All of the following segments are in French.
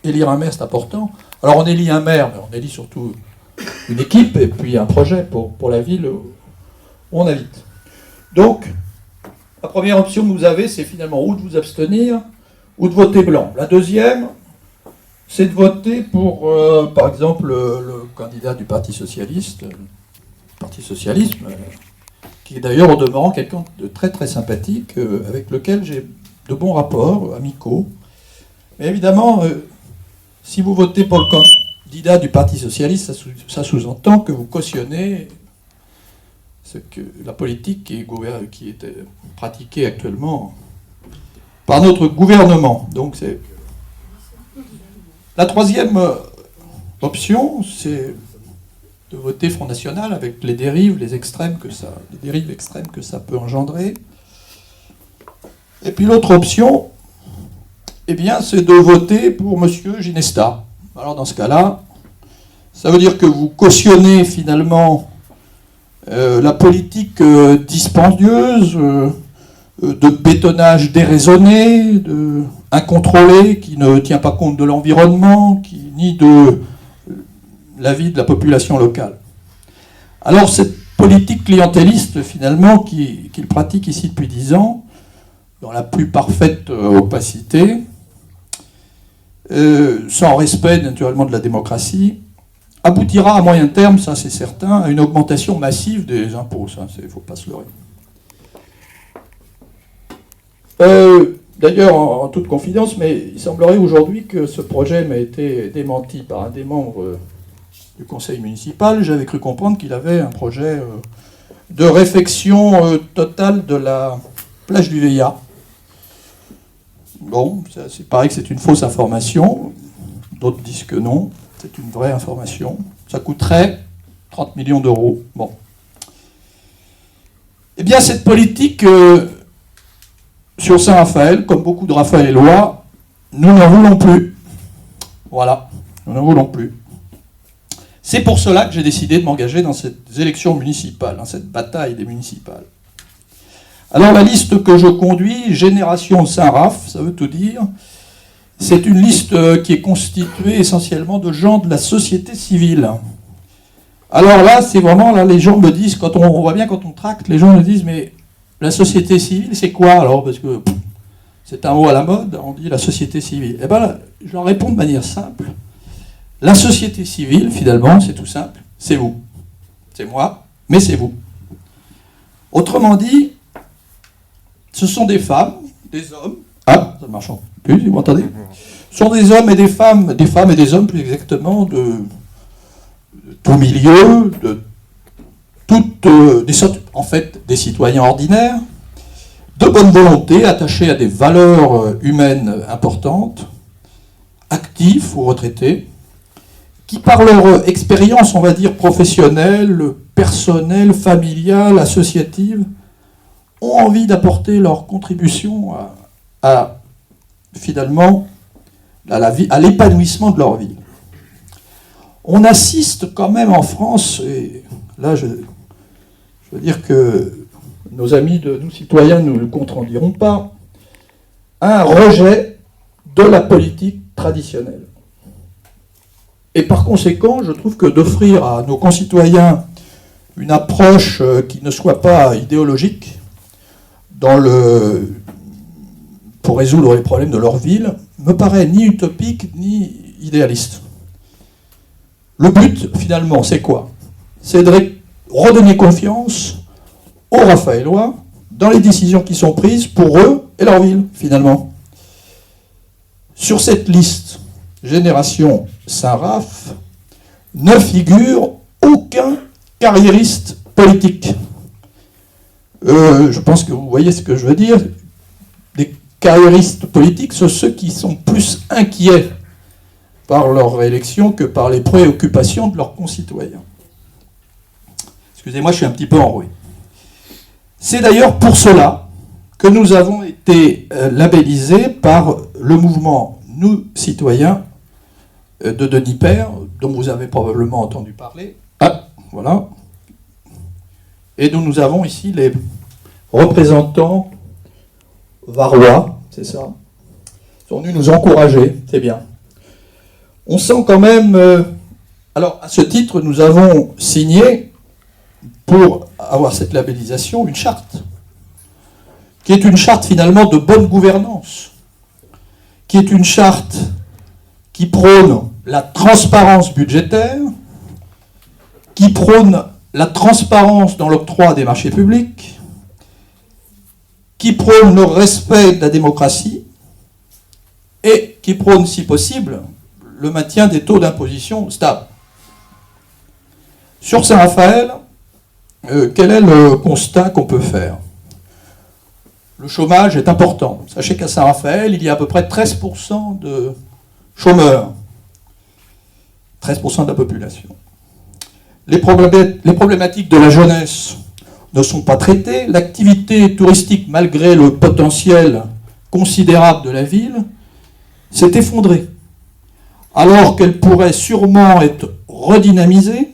élire un maire, c'est important. Alors on élit un maire, mais on élit surtout une équipe et puis un projet pour la ville où on habite. Donc, la première option que vous avez, c'est finalement ou de vous abstenir ou de voter blanc. La deuxième, c'est de voter pour, par exemple, le candidat du Parti socialiste, qui est d'ailleurs au demeurant quelqu'un de très très sympathique, avec lequel j'ai de bons rapports amicaux. Mais évidemment, si vous votez pour le candidat du Parti socialiste, ça sous-entend que vous cautionnez la politique qui est pratiquée actuellement par notre gouvernement. Donc c'est la troisième option, c'est de voter Front National avec les dérives extrêmes que ça peut engendrer. Et puis l'autre option, eh bien, c'est de voter pour M. Ginesta. Alors dans ce cas-là, ça veut dire que vous cautionnez finalement la politique dispendieuse, de bétonnage déraisonné, incontrôlé, qui ne tient pas compte de l'environnement, ni de la vie de la population locale. Alors cette politique clientéliste, finalement, qu'il pratique ici depuis 10 ans, dans la plus parfaite opacité, sans respect naturellement de la démocratie, aboutira à moyen terme, ça c'est certain, à une augmentation massive des impôts. Ça, il ne faut pas se leurrer. D'ailleurs, en toute confidence, mais il semblerait aujourd'hui que ce projet m'a été démenti par un des membres du conseil municipal. J'avais cru comprendre qu'il avait un projet de réfection totale de la plage du Veillat. Bon, c'est pareil que c'est une fausse information. D'autres disent que non, c'est une vraie information. Ça coûterait 30 millions d'euros. Bon. Eh bien, cette politique... sur Saint-Raphaël, comme beaucoup de Raphaélois, nous n'en voulons plus. Voilà, nous n'en voulons plus. C'est pour cela que j'ai décidé de m'engager dans ces élections municipales, dans cette bataille des municipales. Alors la liste que je conduis, Génération Saint-Raph, ça veut tout dire, c'est une liste qui est constituée essentiellement de gens de la société civile. Alors là, c'est vraiment, là, les gens me disent, on voit bien quand on tracte, les gens me disent, mais la société civile, c'est quoi alors? Parce que c'est un mot à la mode, on dit la société civile. Eh bien là, je leur réponds de manière simple. La société civile, finalement, c'est tout simple, c'est vous. C'est moi, mais c'est vous. Autrement dit, ce sont des femmes, des hommes. Ah, ça ne marche plus, vous m'entendez? Ce sont des hommes et des femmes et des hommes plus exactement, de tout milieu, de toutes des sortes, en fait, des citoyens ordinaires, de bonne volonté, attachés à des valeurs humaines importantes, actifs ou retraités, qui par leur expérience, on va dire, professionnelle, personnelle, familiale, associative, ont envie d'apporter leur contribution finalement, à l'épanouissement de leur vie. On assiste quand même en France, et là je veux dire que nos amis, nous citoyens, ne nous le contrediront pas, à un rejet de la politique traditionnelle. Et par conséquent, je trouve que d'offrir à nos concitoyens une approche qui ne soit pas idéologique pour résoudre les problèmes de leur ville, me paraît ni utopique ni idéaliste. Le but, finalement, c'est quoi? C'est de redonner confiance aux Raphaélois dans les décisions qui sont prises pour eux et leur ville, finalement. Sur cette liste, Génération Saint-Raph, ne figure aucun carriériste politique. Je pense que vous voyez ce que je veux dire. Des carriéristes politiques sont ceux qui sont plus inquiets par leur réélection que par les préoccupations de leurs concitoyens. Excusez-moi, je suis un petit peu enroué. C'est d'ailleurs pour cela que nous avons été labellisés par le mouvement Nous Citoyens de Denis Père, dont vous avez probablement entendu parler. Ah, voilà. Et nous avons ici les représentants varois, c'est ça, sont venus nous encourager, c'est bien. On sent quand même... alors, à ce titre, nous avons signé, pour avoir cette labellisation, une charte, qui est une charte finalement de bonne gouvernance, qui est une charte qui prône la transparence budgétaire, qui prône la transparence dans l'octroi des marchés publics, qui prône le respect de la démocratie et qui prône, si possible, le maintien des taux d'imposition stables. Sur Saint-Raphaël, quel est le constat qu'on peut faire? Le chômage est important. Sachez qu'à Saint-Raphaël, il y a à peu près 13% de chômeurs. 13% de la population. Les problématiques de la jeunesse ne sont pas traitées. L'activité touristique, malgré le potentiel considérable de la ville, s'est effondrée. Alors qu'elle pourrait sûrement être redynamisée,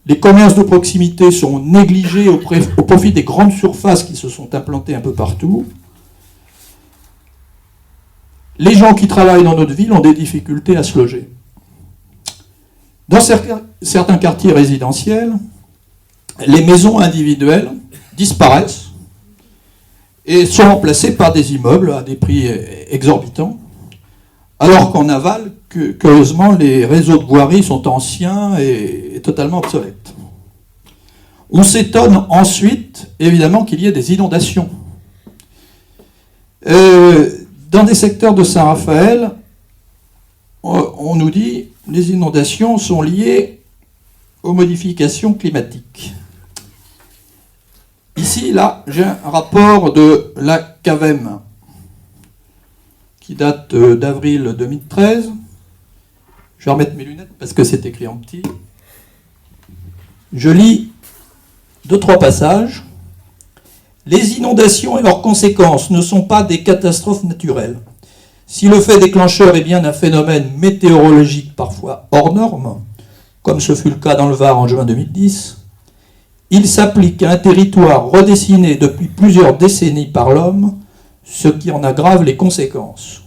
les commerces de proximité sont négligés au profit des grandes surfaces qui se sont implantées un peu partout. Les gens qui travaillent dans notre ville ont des difficultés à se loger. Dans certains quartiers résidentiels, les maisons individuelles disparaissent et sont remplacées par des immeubles à des prix exorbitants, alors qu'en aval, curieusement, les réseaux de voirie sont anciens et totalement obsolètes. On s'étonne ensuite, évidemment, qu'il y ait des inondations. Dans des secteurs de Saint-Raphaël, on nous dit que les inondations sont liées aux modifications climatiques. Ici, là, j'ai un rapport de la CAVEM qui date d'avril 2013. Je vais remettre mes lunettes parce que c'est écrit en petit. Je lis 2-3 passages. Les inondations et leurs conséquences ne sont pas des catastrophes naturelles. Si le fait déclencheur est bien un phénomène météorologique parfois hors norme, comme ce fut le cas dans le Var en juin 2010, il s'applique à un territoire redessiné depuis plusieurs décennies par l'homme, ce qui en aggrave les conséquences.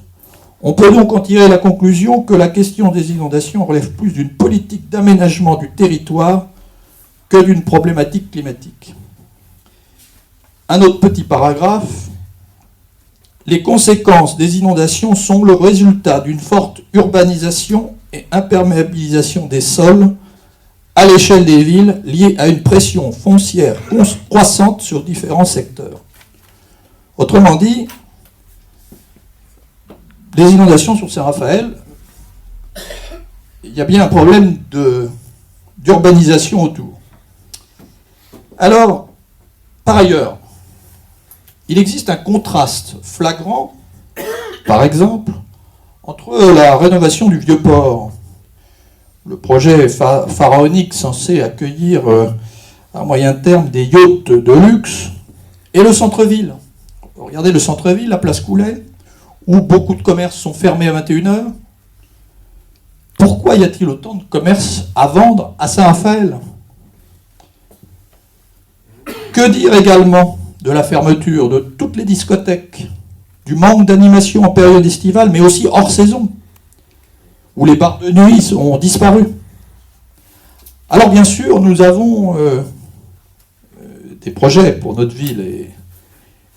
On peut donc en tirer la conclusion que la question des inondations relève plus d'une politique d'aménagement du territoire que d'une problématique climatique. Un autre petit paragraphe. Les conséquences des inondations sont le résultat d'une forte urbanisation et imperméabilisation des sols à l'échelle des villes liée à une pression foncière croissante sur différents secteurs. Autrement dit, les inondations sur Saint-Raphaël, il y a bien un problème d'urbanisation autour. Alors, par ailleurs, il existe un contraste flagrant, par exemple, entre la rénovation du Vieux-Port, le projet pharaonique censé accueillir à moyen terme des yachts de luxe, et le centre-ville. Regardez le centre-ville, la place Coulet, où beaucoup de commerces sont fermés à 21h. Pourquoi y a-t-il autant de commerces à vendre à Saint-Raphaël? Que dire également de la fermeture de toutes les discothèques, du manque d'animation en période estivale, mais aussi hors saison, où les bars de nuit ont disparu. Alors bien sûr, nous avons des projets pour notre ville,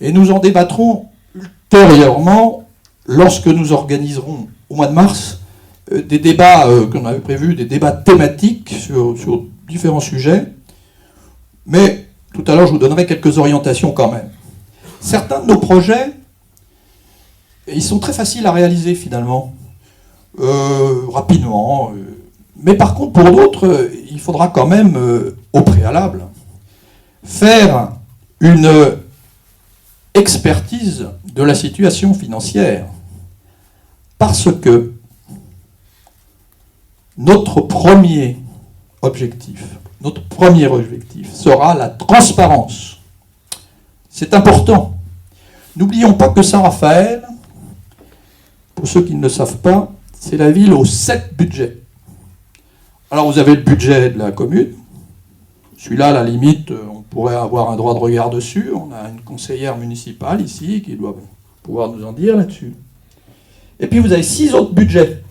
et nous en débattrons ultérieurement lorsque nous organiserons au mois de mars des débats qu'on avait prévus, des débats thématiques sur différents sujets. Mais tout à l'heure, je vous donnerai quelques orientations quand même. Certains de nos projets, ils sont très faciles à réaliser finalement, rapidement. Mais par contre, pour d'autres, il faudra quand même, au préalable, faire une expertise de la situation financière. Parce que notre premier objectif sera la transparence. C'est important. N'oublions pas que Saint-Raphaël, pour ceux qui ne le savent pas, c'est la ville aux 7 budgets. Alors vous avez le budget de la commune. Celui-là, à la limite, on pourrait avoir un droit de regard dessus. On a une conseillère municipale ici qui doit pouvoir nous en dire là-dessus. Et puis vous avez 6 autres budgets.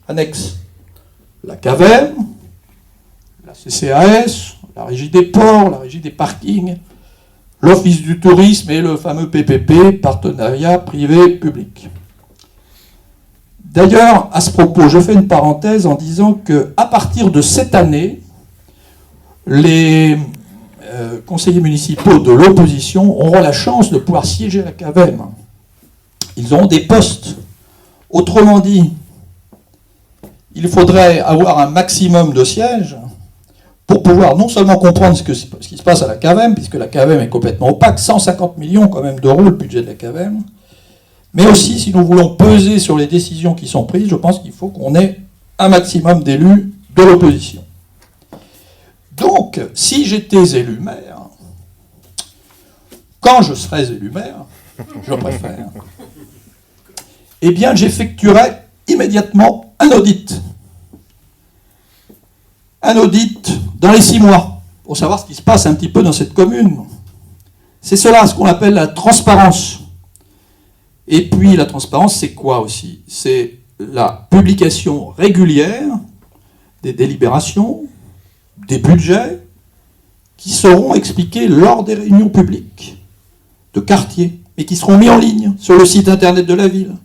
annexe la CAVEM, la CCAS, la Régie des ports, la Régie des parkings, l'Office du tourisme et le fameux PPP, partenariat privé-public. D'ailleurs, à ce propos, je fais une parenthèse en disant qu'à partir de cette année, les conseillers municipaux de l'opposition auront la chance de pouvoir siéger à la CAVEM. Ils auront des postes. Autrement dit, il faudrait avoir un maximum de sièges pour pouvoir non seulement comprendre ce qui se passe à la CAVEM, puisque la CAVEM est complètement opaque, 150 millions quand même d'euros le budget de la CAVEM, mais aussi, si nous voulons peser sur les décisions qui sont prises, je pense qu'il faut qu'on ait un maximum d'élus de l'opposition. Donc, si j'étais élu maire, quand je serais élu maire, je préfère, eh bien, j'effectuerais immédiatement un audit. Un audit dans les 6 mois, pour savoir ce qui se passe un petit peu dans cette commune. C'est cela, ce qu'on appelle la transparence. Et puis, la transparence, c'est quoi aussi? C'est la publication régulière des délibérations, des budgets, qui seront expliqués lors des réunions publiques de quartier, et qui seront mis en ligne sur le site internet de la ville.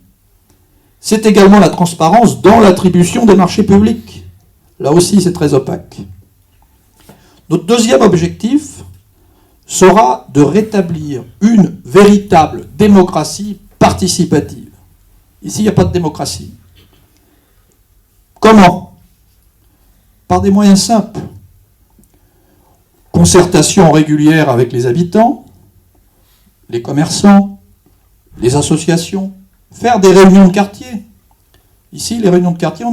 C'est également la transparence dans l'attribution des marchés publics. Là aussi, c'est très opaque. Notre deuxième objectif sera de rétablir une véritable démocratie participative. Ici, il n'y a pas de démocratie. Comment? Par des moyens simples. Concertation régulière avec les habitants, les commerçants, les associations, faire des réunions de quartier. Ici, les réunions de quartier,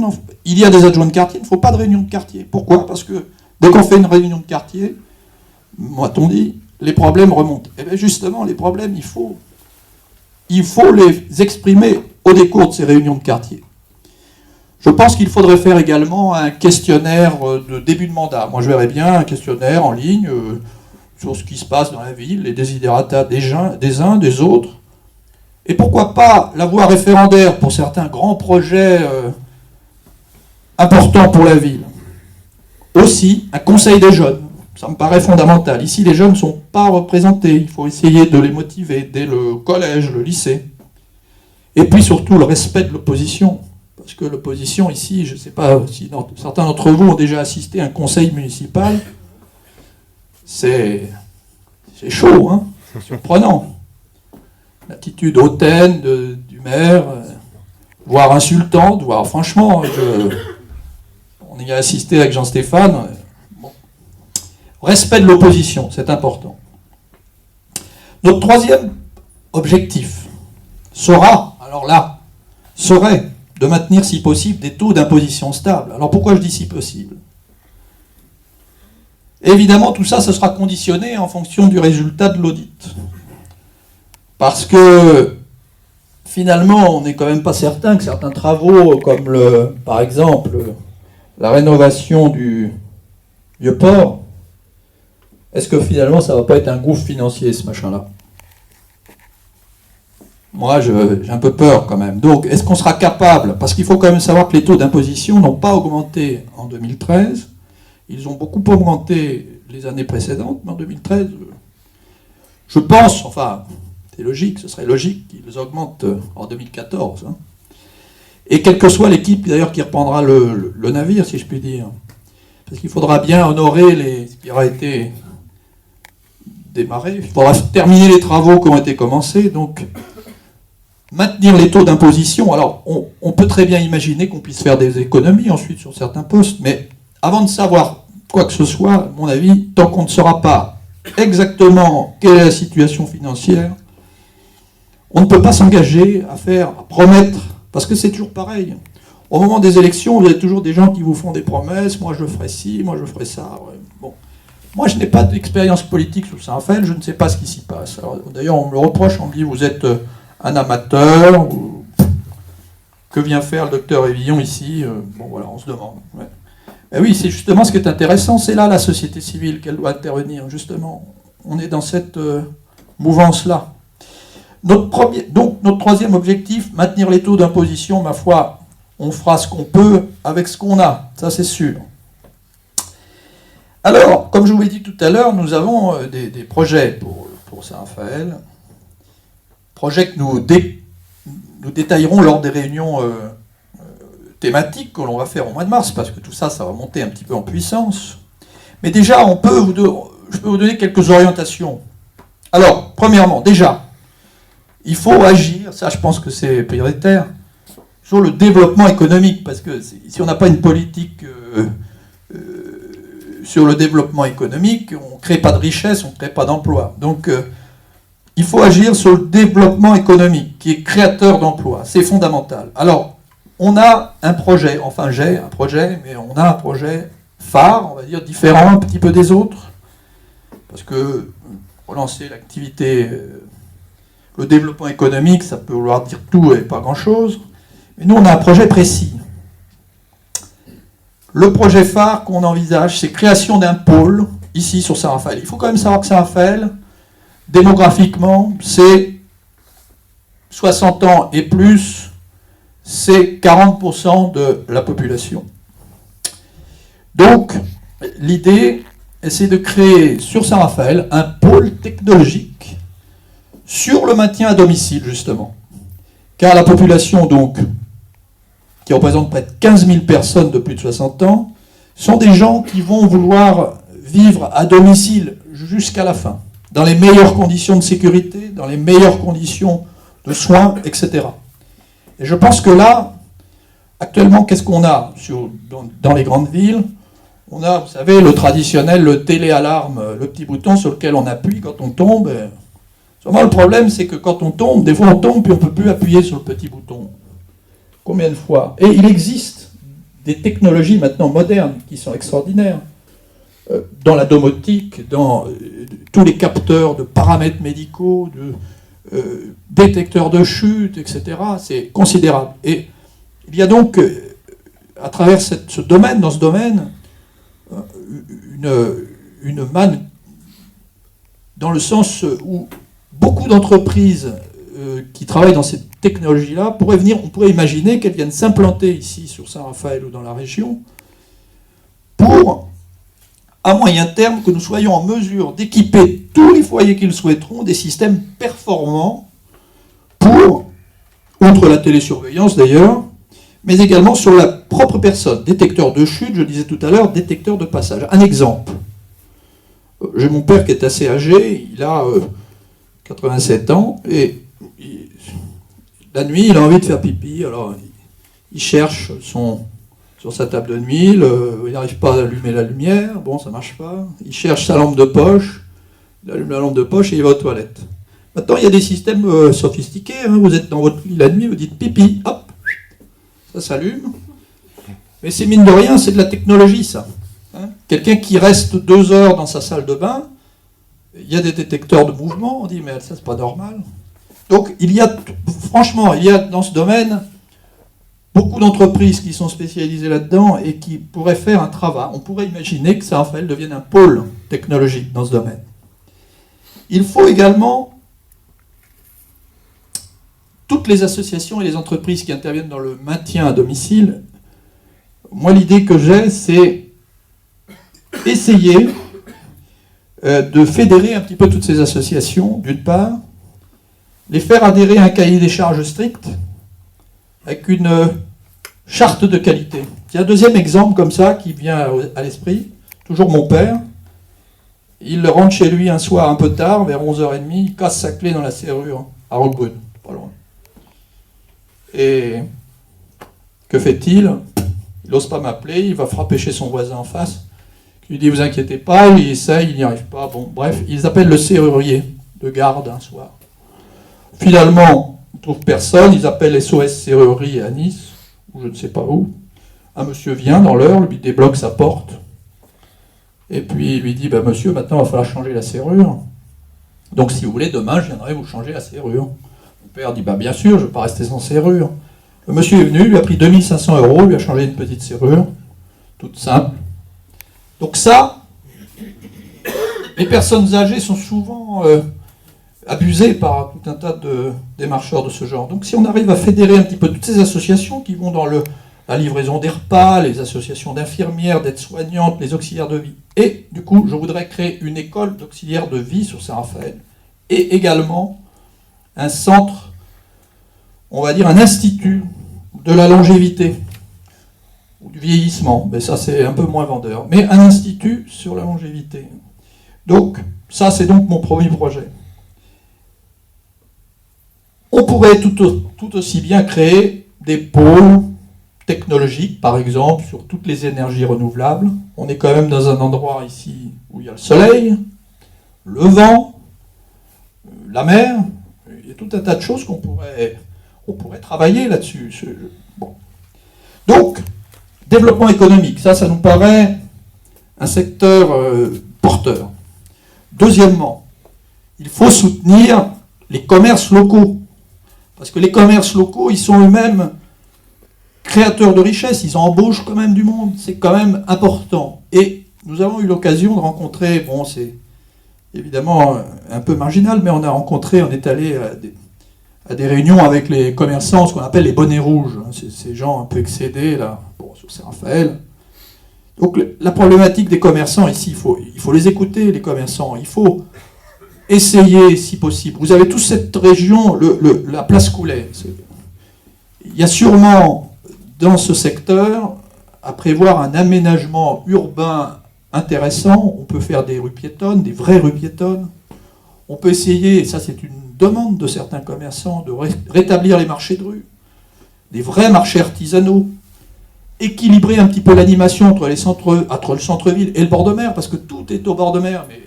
il y a des adjoints de quartier, il ne faut pas de réunion de quartier. Pourquoi? Parce que dès qu'on fait une réunion de quartier, m'a-t-on dit, les problèmes remontent. Et bien justement, les problèmes, il faut les exprimer au décours de ces réunions de quartier. Je pense qu'il faudrait faire également un questionnaire de début de mandat. Moi, je verrais bien un questionnaire en ligne sur ce qui se passe dans la ville, les desiderata des uns, des autres. Et pourquoi pas la voie référendaire pour certains grands projets importants pour la ville. Aussi, un conseil des jeunes. Ça me paraît fondamental. Ici, les jeunes ne sont pas représentés. Il faut essayer de les motiver dès le collège, le lycée. Et puis surtout, le respect de l'opposition. Parce que l'opposition, ici, je ne sais pas si certains d'entre vous ont déjà assisté à un conseil municipal. C'est chaud, hein, c'est surprenant. L'attitude hautaine du maire, voire insultante, voire franchement, on y a assisté avec Jean-Stéphane. Bon. Respect de l'opposition, c'est important. Notre troisième objectif serait de maintenir, si possible, des taux d'imposition stables. Alors pourquoi je dis si possible? Évidemment, tout ça, ce sera conditionné en fonction du résultat de l'audit. Parce que, finalement, on n'est quand même pas certain que certains travaux, comme par exemple la rénovation du vieux port, est-ce que finalement, ça ne va pas être un gouffre financier, ce machin-là? Moi, j'ai un peu peur quand même. Donc, est-ce qu'on sera capable, parce qu'il faut quand même savoir que les taux d'imposition n'ont pas augmenté en 2013, ils ont beaucoup augmenté les années précédentes, mais en 2013, je pense, enfin, c'est logique, ce serait logique qu'ils augmentent en 2014. Hein. Et quelle que soit l'équipe, d'ailleurs, qui reprendra le navire, si je puis dire, parce qu'il faudra bien honorer ce qui aura été démarré, il faudra terminer les travaux qui ont été commencés, donc maintenir les taux d'imposition. Alors, on peut très bien imaginer qu'on puisse faire des économies ensuite sur certains postes, mais avant de savoir quoi que ce soit, à mon avis, tant qu'on ne saura pas exactement quelle est la situation financière, on ne peut pas s'engager à promettre, parce que c'est toujours pareil. Au moment des élections, vous avez toujours des gens qui vous font des promesses, moi je ferai ci, moi je ferai ça. Ouais. Bon. Moi je n'ai pas d'expérience politique sur Saint-Raphaël, je ne sais pas ce qui s'y passe. D'ailleurs on me le reproche, on me dit vous êtes un amateur, ou que vient faire le docteur Évillon ici? Bon voilà, on se demande. Ouais. Et oui, c'est justement ce qui est intéressant, c'est là la société civile qu'elle doit intervenir, justement. On est dans cette mouvance-là. Donc notre troisième objectif, maintenir les taux d'imposition, ma foi, on fera ce qu'on peut avec ce qu'on a, ça c'est sûr. Alors, comme je vous l'ai dit tout à l'heure, nous avons des projets pour Saint-Raphaël, projets que nous détaillerons lors des réunions thématiques que l'on va faire au mois de mars, parce que tout ça, ça va monter un petit peu en puissance. Mais déjà, je peux vous donner quelques orientations. Alors, premièrement, déjà, il faut agir, ça je pense que c'est prioritaire, sur le développement économique, parce que si on n'a pas une politique sur le développement économique, on ne crée pas de richesse, on ne crée pas d'emploi. Donc, il faut agir sur le développement économique, qui est créateur d'emplois. C'est fondamental. Alors, on a un projet, enfin j'ai un projet, mais on a un projet phare, on va dire, différent un petit peu des autres, parce que relancer l'activité, le développement économique, ça peut vouloir dire tout et pas grand-chose. Mais nous, on a un projet précis. Le projet phare qu'on envisage, c'est création d'un pôle, ici sur Saint-Raphaël. Il faut quand même savoir que Saint-Raphaël, démographiquement, c'est 60 ans et plus, c'est 40% de la population. Donc, l'idée, c'est de créer sur Saint-Raphaël un pôle technologique sur le maintien à domicile, justement. Car la population, donc, qui représente près de 15 000 personnes de plus de 60 ans, sont des gens qui vont vouloir vivre à domicile jusqu'à la fin, dans les meilleures conditions de sécurité, dans les meilleures conditions de soins, etc. Et je pense que là, actuellement, qu'est-ce qu'on a dans les grandes villes? On a, vous savez, le traditionnel, le téléalarme, le petit bouton sur lequel on appuie quand on tombe. Seulement, le problème, c'est que quand on tombe, des fois on tombe, puis on ne peut plus appuyer sur le petit bouton. Combien de fois? Et il existe des technologies maintenant modernes qui sont extraordinaires. Dans la domotique, dans tous les capteurs de paramètres médicaux, de détecteurs de chute, etc. C'est considérable. Et il y a donc, à travers dans ce domaine, une manne, dans le sens où beaucoup d'entreprises qui travaillent dans cette technologie-là pourraient venir, on pourrait imaginer qu'elles viennent s'implanter ici sur Saint-Raphaël ou dans la région pour, à moyen terme, que nous soyons en mesure d'équiper tous les foyers qu'ils souhaiteront des systèmes performants pour, outre la télésurveillance d'ailleurs, mais également sur la propre personne. Détecteur de chute, je disais tout à l'heure, détecteur de passage. Un exemple. J'ai mon père qui est assez âgé, il a 87 ans, et la nuit, il a envie de faire pipi, alors il cherche sur sa table de nuit, il n'arrive pas à allumer la lumière, bon, ça ne marche pas, il cherche sa lampe de poche, il allume la lampe de poche et il va aux toilettes. Maintenant, il y a des systèmes sophistiqués, hein, vous êtes dans votre lit la nuit, vous dites pipi, hop, ça s'allume, mais c'est mine de rien, c'est de la technologie, ça. Hein. Quelqu'un qui reste 2 heures dans sa salle de bain, il y a des détecteurs de mouvement, on dit, mais ça, c'est pas normal. Donc, franchement, il y a dans ce domaine beaucoup d'entreprises qui sont spécialisées là-dedans et qui pourraient faire un travail. On pourrait imaginer que Saint-Raphaël devienne un pôle technologique dans ce domaine. Il faut également toutes les associations et les entreprises qui interviennent dans le maintien à domicile. Moi, l'idée que j'ai, c'est essayer de fédérer un petit peu toutes ces associations, d'une part, les faire adhérer à un cahier des charges strict, avec une charte de qualité. Il y a un deuxième exemple comme ça qui vient à l'esprit, toujours mon père. Il rentre chez lui un soir un peu tard, vers 11h30, il casse sa clé dans la serrure à Roquebrune, pas loin. Et que fait-il? Il n'ose pas m'appeler, il va frapper chez son voisin en face, qui lui dit « Vous inquiétez pas », il essaye, il n'y arrive pas. Bon, bref, ils appellent le serrurier de garde un soir. Finalement, ils ne trouvent personne, ils appellent SOS Serrurerie à Nice, ou je ne sais pas où. Un monsieur vient dans l'heure, lui débloque sa porte, et puis il lui dit bah, « Monsieur, maintenant il va falloir changer la serrure. Donc si vous voulez, demain je viendrai vous changer la serrure. » Mon père dit bah, « Bien sûr, je ne vais pas rester sans serrure. » Le monsieur est venu, lui a pris 2500 €, lui a changé une petite serrure, toute simple. Donc ça, les personnes âgées sont souvent abusées par tout un tas de démarcheurs de ce genre. Donc si on arrive à fédérer un petit peu toutes ces associations qui vont dans le la livraison des repas, les associations d'infirmières, d'aides-soignantes, les auxiliaires de vie. Et du coup, je voudrais créer une école d'auxiliaires de vie sur Saint-Raphaël et également un centre, on va dire un institut de la longévité ou du vieillissement, mais ça c'est un peu moins vendeur, mais un institut sur la longévité. Donc ça c'est donc mon premier projet. On pourrait tout aussi bien créer des pôles technologiques, par exemple, sur toutes les énergies renouvelables. On est quand même dans un endroit ici où il y a le soleil, le vent, la mer, il y a tout un tas de choses qu'on pourrait travailler là-dessus. Bon. Donc, développement économique, ça nous paraît un secteur porteur. Deuxièmement, il faut soutenir les commerces locaux. Parce que les commerces locaux, ils sont eux-mêmes créateurs de richesses, ils embauchent quand même du monde, c'est quand même important. Et nous avons eu l'occasion de rencontrer, bon c'est évidemment un peu marginal, mais on est allé à des réunions avec les commerçants, ce qu'on appelle les bonnets rouges, ces gens un peu excédés là, bon, sur Saint-Raphaël. Donc la problématique des commerçants ici, il faut les écouter, les commerçants, il faut essayer si possible. Vous avez toute cette région, la place Coulet. Il y a sûrement dans ce secteur à prévoir un aménagement urbain intéressant. On peut faire des rues piétonnes, des vraies rues piétonnes. On peut essayer, et ça c'est une demande de certains commerçants, de rétablir les marchés de rue, des vrais marchés artisanaux, équilibrer un petit peu l'animation entre le centre-ville et le bord de mer, parce que tout est au bord de mer, mais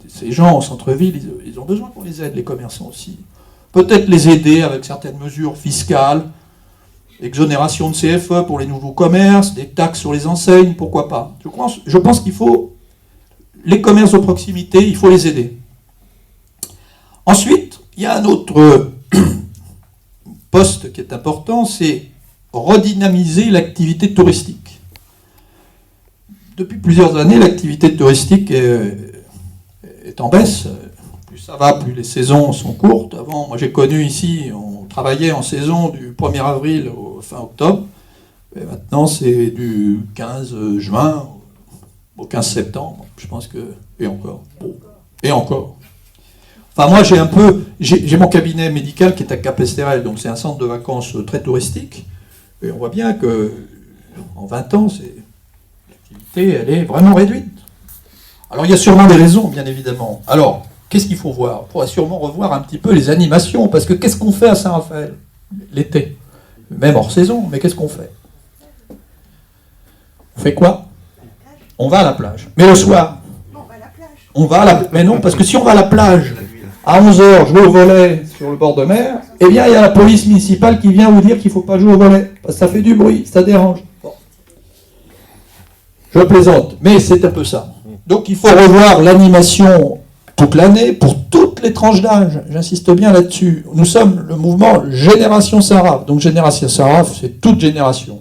ces gens au centre-ville, ils ont besoin qu'on les aide, les commerçants aussi. Peut-être les aider avec certaines mesures fiscales, exonération de CFE pour les nouveaux commerces, des taxes sur les enseignes, pourquoi pas. Je pense qu'il faut, les commerces de proximité, il faut les aider. Ensuite, il y a un autre poste qui est important, c'est redynamiser l'activité touristique. Depuis plusieurs années, l'activité touristique est en baisse. Plus ça va, plus les saisons sont courtes. Avant, moi j'ai connu ici, on travaillait en saison du 1er avril au fin octobre. Et maintenant, c'est du 15 juin au 15 septembre. Je pense que... Et encore. Bon. Et encore. Enfin, moi, j'ai mon cabinet médical qui est à Capesterel, donc c'est un centre de vacances très touristique. Et on voit bien que en 20 ans, l'activité, elle est vraiment réduite. Alors, il y a sûrement des raisons, bien évidemment. Alors, qu'est-ce qu'il faut voir? On pourrait sûrement revoir un petit peu les animations, parce que qu'est-ce qu'on fait à Saint-Raphaël l'été? Même hors saison, mais qu'est-ce qu'on fait? On fait quoi? On va à la plage. Mais le soir, on va à la plage. Mais non, parce que si on va à la plage à 11h, jouer au volley sur le bord de mer, eh bien, il y a la police municipale qui vient vous dire qu'il ne faut pas jouer au volley, parce que ça fait du bruit, ça dérange. Bon. Je plaisante, mais c'est un peu ça. Donc, il faut revoir l'animation toute l'année pour toutes les tranches d'âge. J'insiste bien là-dessus. Nous sommes le mouvement Génération Saint-Raph. Donc, Génération Saint-Raph, c'est toute génération.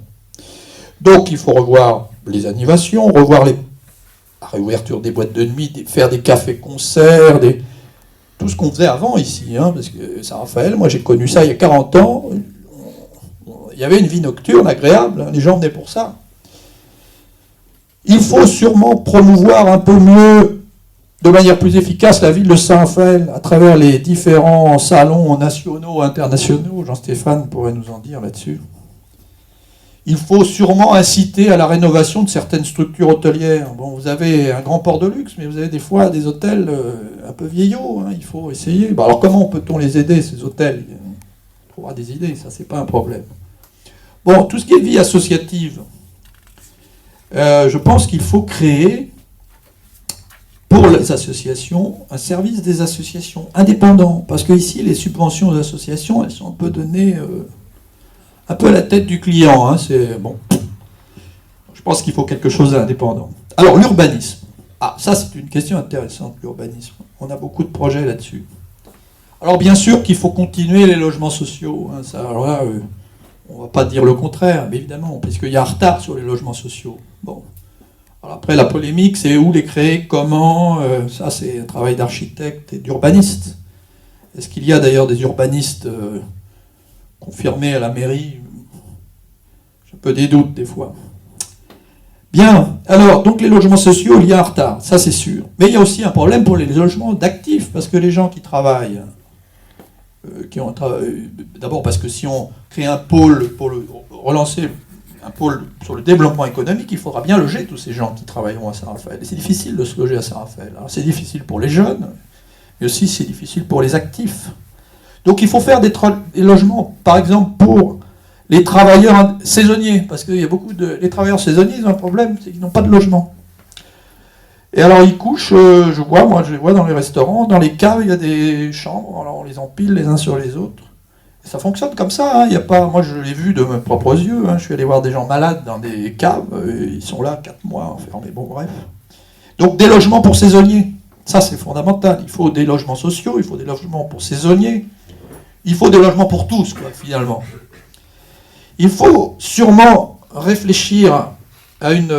Donc, il faut revoir les animations, revoir la réouverture des boîtes de nuit, faire des cafés-concerts, tout ce qu'on faisait avant ici, hein, parce que Saint-Raphaël, moi j'ai connu ça il y a 40 ans, il y avait une vie nocturne agréable, hein, les gens venaient pour ça. Il faut sûrement promouvoir un peu mieux, de manière plus efficace, la ville de Saint-Raphaël, à travers les différents salons nationaux, internationaux, Jean-Stéphane pourrait nous en dire là-dessus. Il faut sûrement inciter à la rénovation de certaines structures hôtelières. Bon, vous avez un grand port de luxe, mais vous avez des fois des hôtels un peu vieillots. Hein, il faut essayer. Bon, alors comment peut-on les aider, ces hôtels? On trouvera des idées, ça c'est pas un problème. Bon, tout ce qui est vie associative, je pense qu'il faut créer pour les associations un service des associations indépendant. Parce que ici, les subventions aux associations, elles sont un peu données... un peu à la tête du client, hein, c'est bon. Je pense qu'il faut quelque chose d'indépendant. Alors, l'urbanisme. Ah, ça, c'est une question intéressante, l'urbanisme. On a beaucoup de projets là-dessus. Alors, bien sûr qu'il faut continuer les logements sociaux. Hein, ça, alors là, on ne va pas dire le contraire, mais évidemment, puisqu'il y a un retard sur les logements sociaux. Bon. Alors après, la polémique, c'est où les créer, comment. Ça, c'est un travail d'architecte et d'urbaniste. Est-ce qu'il y a d'ailleurs des urbanistes... confirmé à la mairie, je peu des doutes des fois. Bien, alors, donc les logements sociaux, il y a un retard, ça c'est sûr. Mais il y a aussi un problème pour les logements d'actifs, parce que les gens qui travaillent, d'abord parce que si on crée un pôle pour relancer un pôle sur le développement économique, il faudra bien loger tous ces gens qui travailleront à Saint-Raphaël. Et c'est difficile de se loger à Saint-Raphaël. Alors, c'est difficile pour les jeunes, mais aussi c'est difficile pour les actifs. Donc il faut faire des logements, par exemple, pour les travailleurs saisonniers, parce qu'il y a beaucoup de... Les travailleurs saisonniers, ils ont un problème, c'est qu'ils n'ont pas de logement. Et alors ils couchent, je les vois dans les restaurants, dans les caves, il y a des chambres, alors on les empile les uns sur les autres. Et ça fonctionne comme ça, hein. Il y a pas... Moi je l'ai vu de mes propres yeux, hein. Je suis allé voir des gens malades dans des caves, ils sont là 4 mois enfermés, bon bref. Donc des logements pour saisonniers, ça c'est fondamental. Il faut des logements sociaux, il faut des logements pour saisonniers, il faut des logements pour tous, quoi, finalement. Il faut sûrement réfléchir à une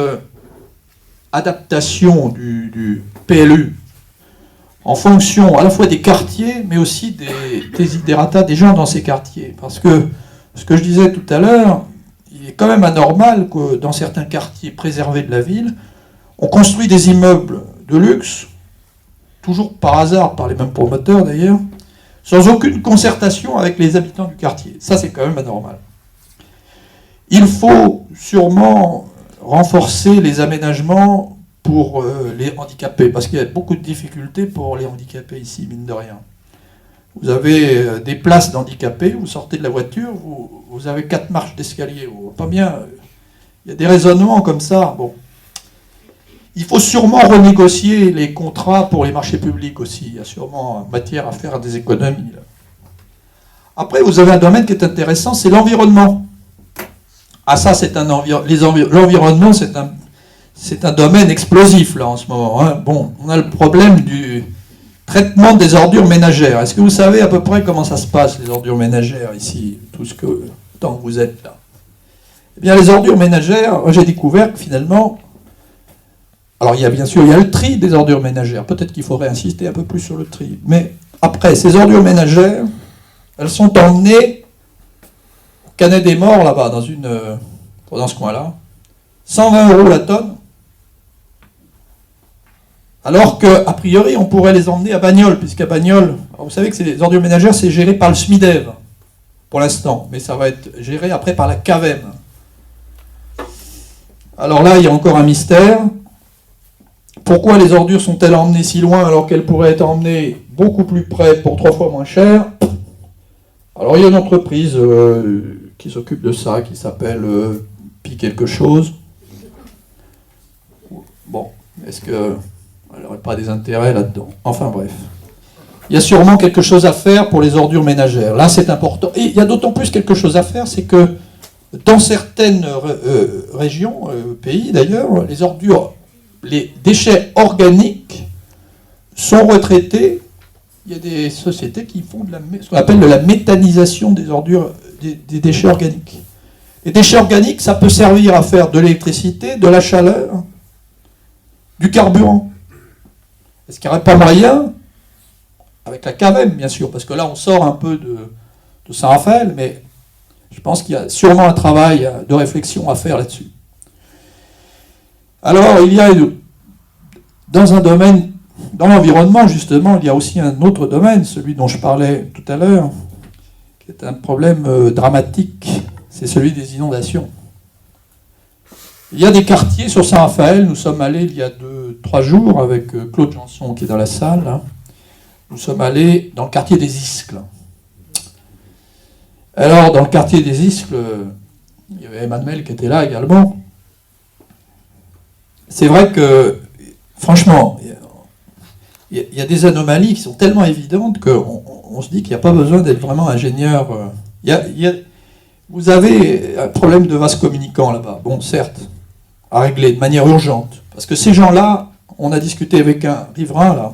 adaptation du PLU en fonction à la fois des quartiers, mais aussi des desiderata des gens dans ces quartiers. Parce que, ce que je disais tout à l'heure, il est quand même anormal que dans certains quartiers préservés de la ville, on construit des immeubles de luxe, toujours par hasard, par les mêmes promoteurs d'ailleurs, sans aucune concertation avec les habitants du quartier. Ça, c'est quand même anormal. Il faut sûrement renforcer les aménagements pour les handicapés, parce qu'il y a beaucoup de difficultés pour les handicapés ici, mine de rien. Vous avez des places d'handicapés, vous sortez de la voiture, vous avez 4 marches d'escalier. Pas bien, il y a des raisonnements comme ça. Bon. Il faut sûrement renégocier les contrats pour les marchés publics aussi. Il y a sûrement matière à faire des économies. Là. Après, vous avez un domaine qui est intéressant, c'est l'environnement. Ah ça, l'environnement, c'est un domaine explosif là en ce moment. Hein. Bon, on a le problème du traitement des ordures ménagères. Est-ce que vous savez à peu près comment ça se passe, les ordures ménagères ici, tant que vous êtes là? Eh bien, les ordures ménagères, j'ai découvert que finalement, alors bien sûr, il y a le tri des ordures ménagères. Peut-être qu'il faudrait insister un peu plus sur le tri. Mais après, ces ordures ménagères, elles sont emmenées Canet des Morts, là-bas, dans ce coin-là, 120 € la tonne, alors qu'a priori, on pourrait les emmener à Bagnols, puisqu'à Bagnols, vous savez que les ordures ménagères, c'est géré par le SMIDEV, pour l'instant, mais ça va être géré après par la CAVEM. Alors là, il y a encore un mystère. Pourquoi les ordures sont-elles emmenées si loin, alors qu'elles pourraient être emmenées beaucoup plus près pour 3 fois moins cher? Alors il y a une entreprise qui s'occupe de ça, qui s'appelle Pi quelque chose. Bon, est-ce qu'elle n'aurait pas des intérêts là-dedans? Enfin bref. Il y a sûrement quelque chose à faire pour les ordures ménagères. Là, c'est important. Et il y a d'autant plus quelque chose à faire, c'est que dans certaines régions, pays d'ailleurs, les déchets organiques sont retraités. Il y a des sociétés qui font ce qu'on appelle de la méthanisation des ordures, des déchets organiques. Les déchets organiques, ça peut servir à faire de l'électricité, de la chaleur, du carburant. Est-ce qu'il n'y aurait pas moyen, avec la CAVEM bien sûr, parce que là on sort un peu de Saint-Raphaël, mais je pense qu'il y a sûrement un travail de réflexion à faire là-dessus. Alors il y a dans un domaine, dans l'environnement justement, il y a aussi un autre domaine, celui dont je parlais tout à l'heure, qui est un problème dramatique, c'est celui des inondations. Il y a des quartiers sur Saint-Raphaël, nous sommes allés il y a 2-3 jours avec Claude Janson qui est dans la salle, hein. Nous sommes allés dans le quartier des Iscles. Alors dans le quartier des Iscles, il y avait Emmanuel qui était là également. C'est vrai que, franchement, il y a des anomalies qui sont tellement évidentes qu'on se dit qu'il n'y a pas besoin d'être vraiment ingénieur. Vous avez un problème de vase communicant là-bas, bon, certes, à régler de manière urgente. Parce que ces gens-là, on a discuté avec un riverain, là,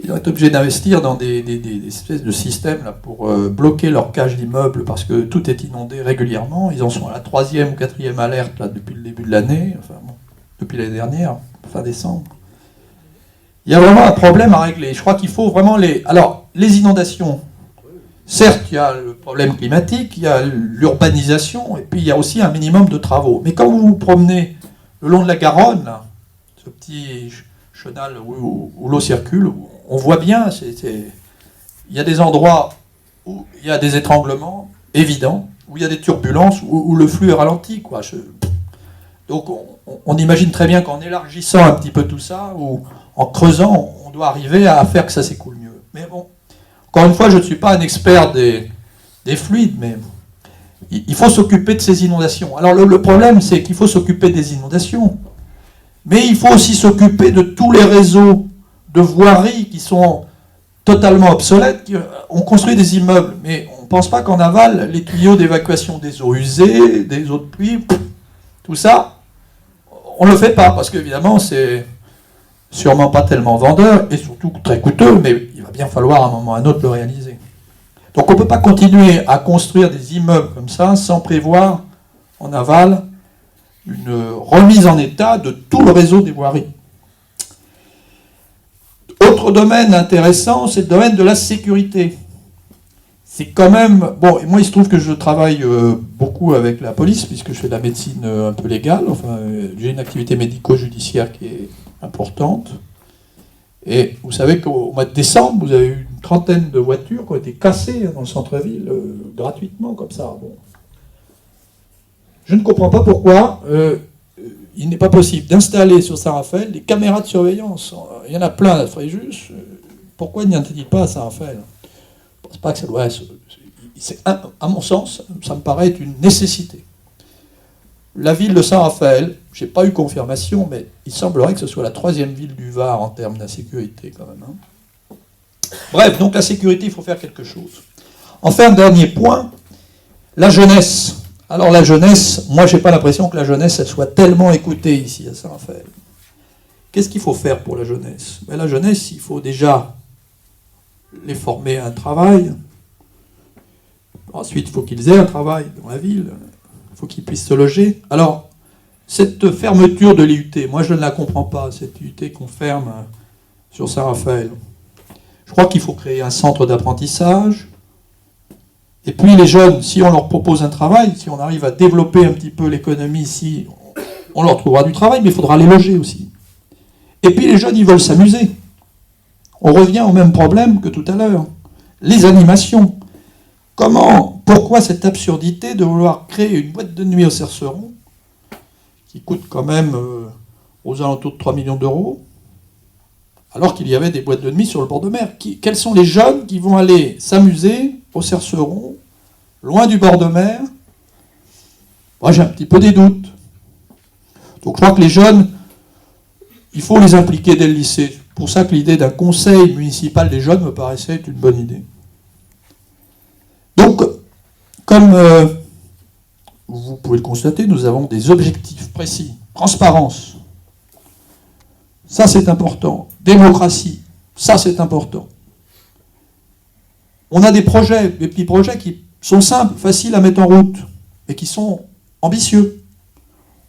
ils vont être obligés d'investir dans des espèces de systèmes là, pour bloquer leur cage d'immeubles parce que tout est inondé régulièrement. Ils en sont à la 3e ou 4e alerte là, depuis le début de l'année, enfin, bon, depuis l'année dernière, fin décembre. Il y a vraiment un problème à régler. Je crois qu'il faut vraiment Alors, les inondations, Certes, il y a le problème climatique, il y a l'urbanisation, et puis il y a aussi un minimum de travaux. Mais quand vous vous promenez le long de la Garonne, là, ce petit chenal où l'eau circule, on voit bien, il y a des endroits où il y a des étranglements évidents, où il y a des turbulences, où le flux est ralenti, quoi. Donc on imagine très bien qu'en élargissant un petit peu tout ça, ou en creusant, on doit arriver à faire que ça s'écoule mieux. Mais bon, encore une fois, je ne suis pas un expert des fluides, mais il faut s'occuper de ces inondations. Alors le problème, c'est qu'il faut s'occuper des inondations, mais il faut aussi s'occuper de tous les réseaux de voiries qui sont totalement obsolètes. On construit des immeubles, mais on ne pense pas qu'en aval, les tuyaux d'évacuation des eaux usées, des eaux de pluie, tout ça, on ne le fait pas, parce qu'évidemment, c'est sûrement pas tellement vendeur, et surtout très coûteux, mais il va bien falloir à un moment ou à un autre le réaliser. Donc on ne peut pas continuer à construire des immeubles comme ça sans prévoir en aval une remise en état de tout le réseau des voiries. Autre domaine intéressant, c'est le domaine de la sécurité. C'est quand même... Bon, et moi il se trouve que je travaille beaucoup avec la police, puisque je fais de la médecine un peu légale, enfin j'ai une activité médico-judiciaire qui est importante. Et vous savez qu'au mois de décembre, vous avez eu une trentaine de voitures qui ont été cassées dans le centre-ville, gratuitement, comme ça. Bon. Je ne comprends pas pourquoi il n'est pas possible d'installer sur Saint-Raphaël des caméras de surveillance. Il y en a plein à Fréjus. Pourquoi n'y en a-t-il pas à Saint-Raphaël ? Je ne pense pas que ça doit être... À mon sens, ça me paraît être une nécessité. La ville de Saint-Raphaël, je n'ai pas eu confirmation, mais il semblerait que ce soit la 3e ville du Var en termes d'insécurité quand même. Hein. Bref, donc la sécurité, il faut faire quelque chose. Enfin, dernier point, la jeunesse. Alors la jeunesse, moi je n'ai pas l'impression que la jeunesse elle soit tellement écoutée ici à Saint-Raphaël. Qu'est-ce qu'il faut faire pour la jeunesse ? La jeunesse, il faut déjà les former à un travail. Ensuite, il faut qu'ils aient un travail dans la ville. Il faut qu'ils puissent se loger. Alors, cette fermeture de l'IUT, moi je ne la comprends pas, cette IUT qu'on ferme sur Saint-Raphaël. Je crois qu'il faut créer un centre d'apprentissage. Et puis les jeunes, si on leur propose un travail, si on arrive à développer un petit peu l'économie ici, on leur trouvera du travail, mais il faudra les loger aussi. Et puis les jeunes, ils veulent s'amuser. On revient au même problème que tout à l'heure. Les animations. Pourquoi cette absurdité de vouloir créer une boîte de nuit au Cerceron, qui coûte quand même aux alentours de 3 millions d'euros, alors qu'il y avait des boîtes de nuit sur le bord de mer. Quels sont les jeunes qui vont aller s'amuser au Cerceron, loin du bord de mer ? Moi, j'ai un petit peu des doutes. Donc je crois que les jeunes, il faut les impliquer dès le lycée. C'est pour ça que l'idée d'un conseil municipal des jeunes me paraissait être une bonne idée. Donc, comme vous pouvez le constater, nous avons des objectifs précis. Transparence, ça c'est important. Démocratie, ça c'est important. On a des projets, des petits projets qui sont simples, faciles à mettre en route, et qui sont ambitieux.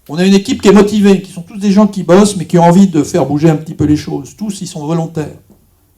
On a une équipe qui est motivée, qui sont tous des gens qui bossent, mais qui ont envie de faire bouger un petit peu les choses. Tous, ils sont volontaires.